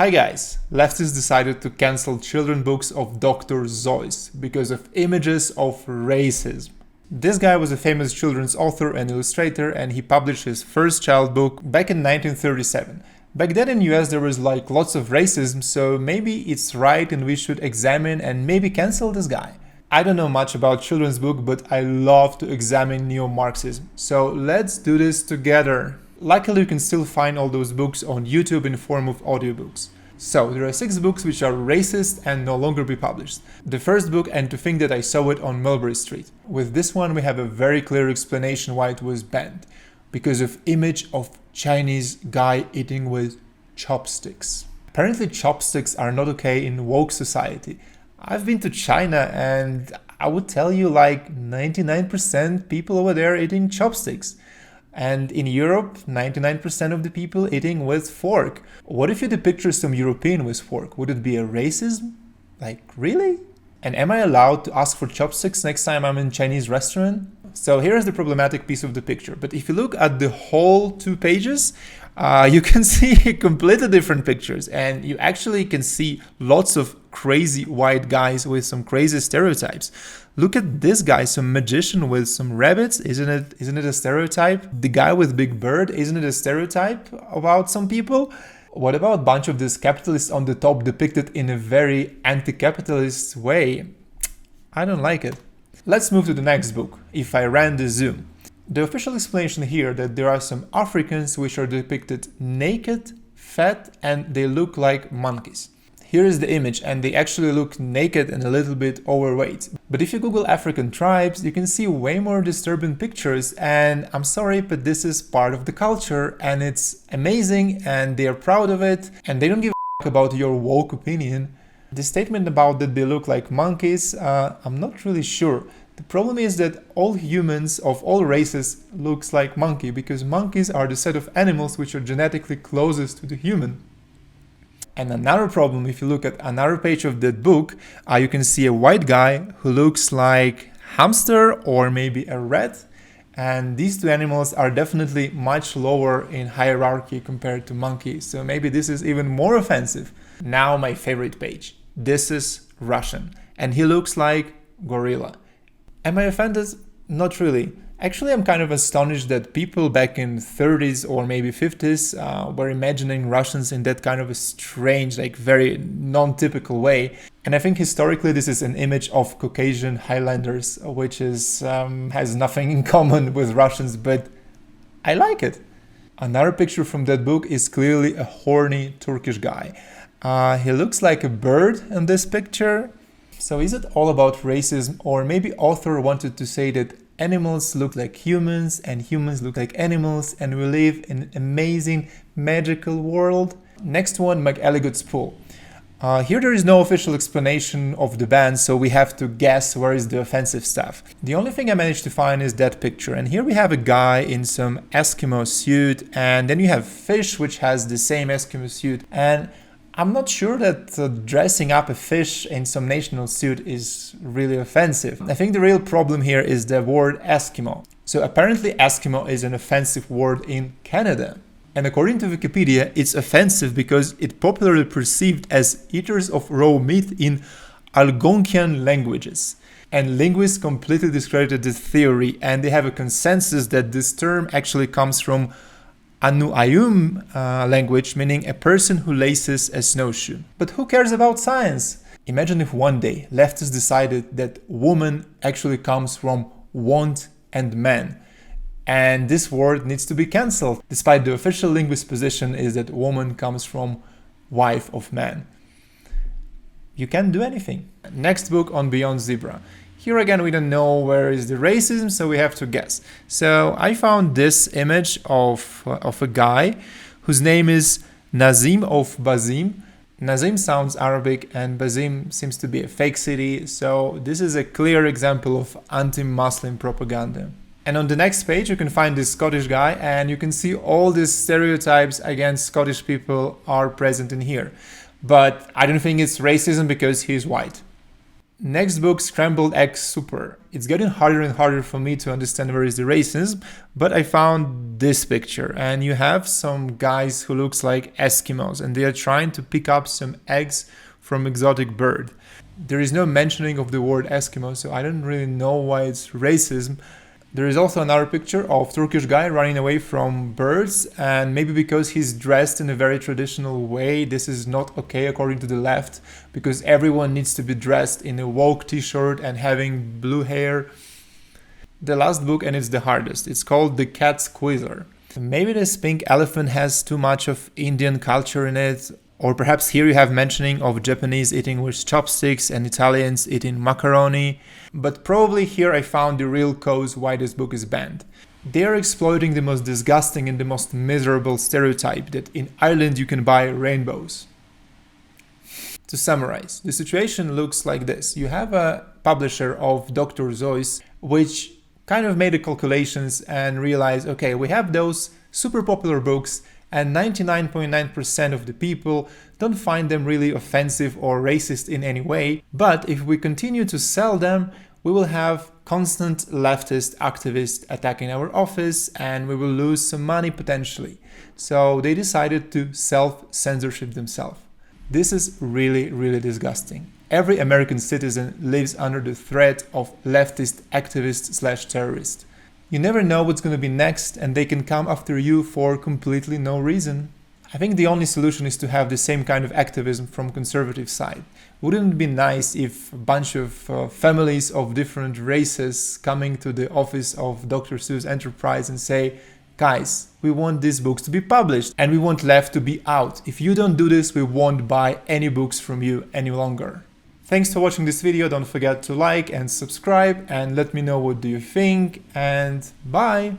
Hi guys, leftists decided to cancel children's books of Dr Seuss because of images of racism. This guy was a famous children's author and illustrator, and he published his first child book back in 1937. Back then in US there was lots of racism, so maybe it's right and we should examine and maybe cancel this guy. I don't know much about children's book, but I love to examine neo-Marxism. So let's do this together. Luckily, you can still find all those books on YouTube in form of audiobooks. So, there are 6 books which are racist and no longer be published. The first book, and to think that I saw it on Mulberry Street. With this one, we have a very clear explanation why it was banned. Because of image of Chinese guy eating with chopsticks. Apparently, chopsticks are not okay in woke society. I've been to China and I would tell you 99% people over there eating chopsticks. And in Europe, 99% of the people eating with fork. What if you picture some European with fork? Would it be a racism? Really? And am I allowed to ask for chopsticks next time I'm in a Chinese restaurant? So here's the problematic piece of the picture. But if you look at the whole 2 pages, you can see completely different pictures. And you actually can see lots of crazy white guys with some crazy stereotypes. Look at this guy, some magician with some rabbits. Isn't it a stereotype? The guy with big bird, isn't it a stereotype about some people? What about a bunch of these capitalists on the top depicted in a very anti-capitalist way? I don't like it. Let's move to the next book, If I Ran the Zoo. The official explanation here that there are some Africans which are depicted naked, fat, and they look like monkeys. Here is the image, and they actually look naked and a little bit overweight. But if you Google African tribes, you can see way more disturbing pictures, and I'm sorry, but this is part of the culture, and it's amazing, and they are proud of it, and they don't give a about your woke opinion. The statement about that they look like monkeys, I'm not really sure. The problem is that all humans of all races looks like monkey, because monkeys are the set of animals which are genetically closest to the human. And another problem, if you look at another page of that book, you can see a white guy who looks like hamster or maybe a rat. And these 2 animals are definitely much lower in hierarchy compared to monkeys. So maybe this is even more offensive. Now my favorite page. This is Russian. And he looks like gorilla. Am I offended? Not really. Actually, I'm kind of astonished that people back in 30s or maybe 50s were imagining Russians in that kind of a strange, very non-typical way. And I think historically this is an image of Caucasian Highlanders, which is has nothing in common with Russians, but I like it. Another picture from that book is clearly a horny Turkish guy. He looks like a bird in this picture. So is it all about racism, or maybe author wanted to say that animals look like humans and humans look like animals and we live in an amazing magical world? Next one, McElligot's Pool. Here there is no official explanation of the ban, so we have to guess where is the offensive stuff. The only thing I managed to find is that picture, and here we have a guy in some Eskimo suit, and then you have fish which has the same Eskimo suit, and I'm not sure that dressing up a fish in some national suit is really offensive. I think the real problem here is the word Eskimo. So apparently Eskimo is an offensive word in Canada. And according to Wikipedia, it's offensive because it's popularly perceived as eaters of raw meat in Algonquian languages. And linguists completely discredited this theory, and they have a consensus that this term actually comes from Anuayum language, meaning a person who laces a snowshoe. But who cares about science? Imagine if one day leftists decided that woman actually comes from want and man. And this word needs to be cancelled, despite the official linguist position is that woman comes from wife of man. You can't do anything. Next book on Beyond Zebra. Here again, we don't know where is the racism, so we have to guess. So I found this image of a guy whose name is Nazim of Bazim. Nazim sounds Arabic and Bazim seems to be a fake city, so this is a clear example of anti-Muslim propaganda. And on the next page, you can find this Scottish guy, and you can see all these stereotypes against Scottish people are present in here. But I don't think it's racism because he's white. Next book, Scramble X Super. It's getting harder and harder for me to understand where is the racism, but I found this picture, and you have some guys who looks like Eskimos, and they are trying to pick up some eggs from exotic bird. There is no mentioning of the word Eskimo, so I don't really know why it's racism. There is also another picture of Turkish guy running away from birds, and maybe because he's dressed in a very traditional way, this is not okay according to the left, because everyone needs to be dressed in a woke t-shirt and having blue hair. The last book, and it's the hardest, it's called The Cat Squeezer. Maybe this pink elephant has too much of Indian culture in it, or perhaps here you have mentioning of Japanese eating with chopsticks and Italians eating macaroni. But probably here I found the real cause why this book is banned. They are exploiting the most disgusting and the most miserable stereotype that in Ireland you can buy rainbows. To summarize, the situation looks like this. You have a publisher of Dr Seuss which kind of made the calculations and realized, okay, we have those super popular books and 99.9% of the people don't find them really offensive or racist in any way. But if we continue to sell them, we will have constant leftist activists attacking our office and we will lose some money potentially. So they decided to self-censorship themselves. This is really, really disgusting. Every American citizen lives under the threat of leftist activists/terrorists. You never know what's going to be next, and they can come after you for completely no reason. I think the only solution is to have the same kind of activism from conservative side. Wouldn't it be nice if a bunch of families of different races coming to the office of Dr. Seuss Enterprise and say, guys, we want these books to be published and we want left to be out. If you don't do this, we won't buy any books from you any longer. Thanks for watching this video. Don't forget to like and subscribe and let me know what do you think, and bye!